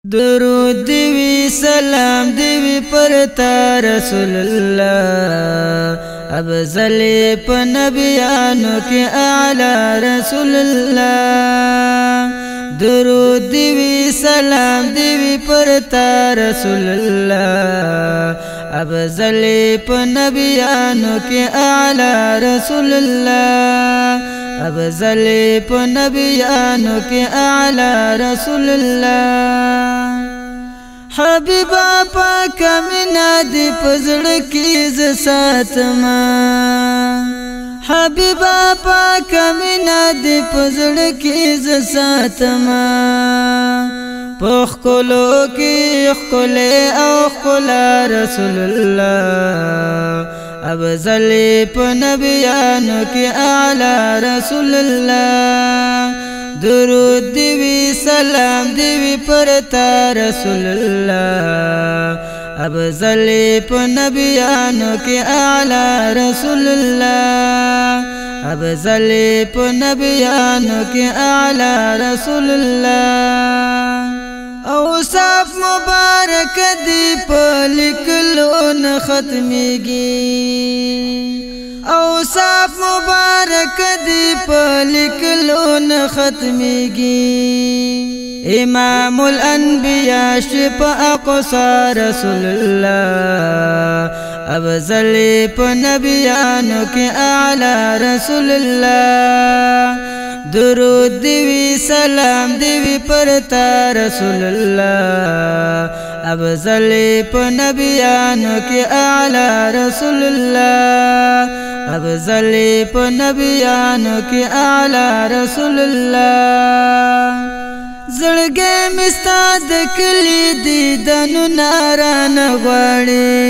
درود دیوی سلام دیوی پرتا رسول اللہ افضل پا نبیانو کی اعلی رسول اللہ درود دیوی سلام دیوی پرتا رسول اللہ افضل پا نبیانو کی اعلی رسول اللہ افضل پا نبیانو کی اعلی رسول اللہ حبیبا پاک منا دی پزڑ کی ز ساتما حبیبا پاک منا دی پزڑ کی ز ساتما پخ کلو کی خلے او خلا رسول اللہ افضل پا نبیانو کی اعلی رسول اللہ درود دیوی سلام دیوی پرتا رسول اللہ افضل پا نبیانو کی اعلی رسول اللہ افضل پا نبیانو کی اعلی رسول اللہ اوصاف مبارک دی پا لکلو ن ختمیگی اوصاف مبارک دی پا لکلو ن ختمیگی امام الانبیاء شپا اقصا رسول اللہ افضل پا نبیانو کی اعلی رسول اللہ درود دیوی سلام دیوی پرتا رسول اللہ افضل پا نبیانو کی اعلی رسول اللہ افضل پا نبیانو کی اعلی رسول اللہ زړګې مستا د کلی دیدنو ناران غواړي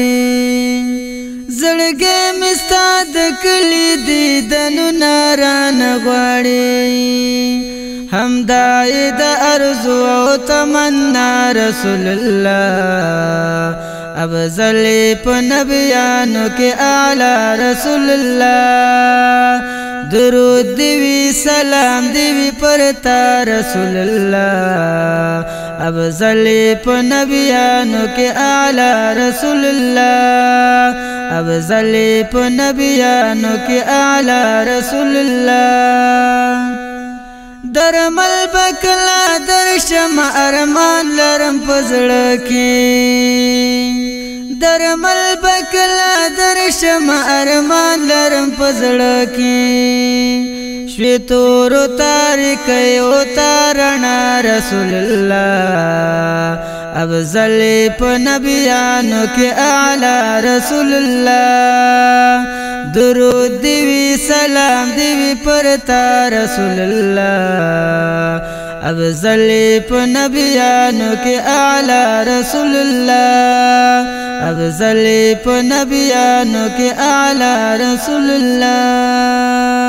زړګې مستا د کلی دیدنو ناران غواړي همدای د ارزو او تمنا رسول الله افضل پا نبیانو کی اعلی رسول اللہ درود دیوی سلام دیوی پرتا رسول اللہ افضل پا نبیانو کی اعلی رسول اللہ افضل پا نبیانو کی اعلی رسول اللہ درمل بکلا درشم ارمان لرم پزڑکی درمل بکلا درشم ارمان لرم پزڑکی شویتورو تاریکیو تارنا رسول اللہ افضل پا نبیانو کی اعلی رسول اللہ درود دیوی سلام دیوی پرتا رسول اللہ افضل پا نبیانو کی اعلی رسول اللہ افضل پا نبیانو کی اعلی رسول اللہ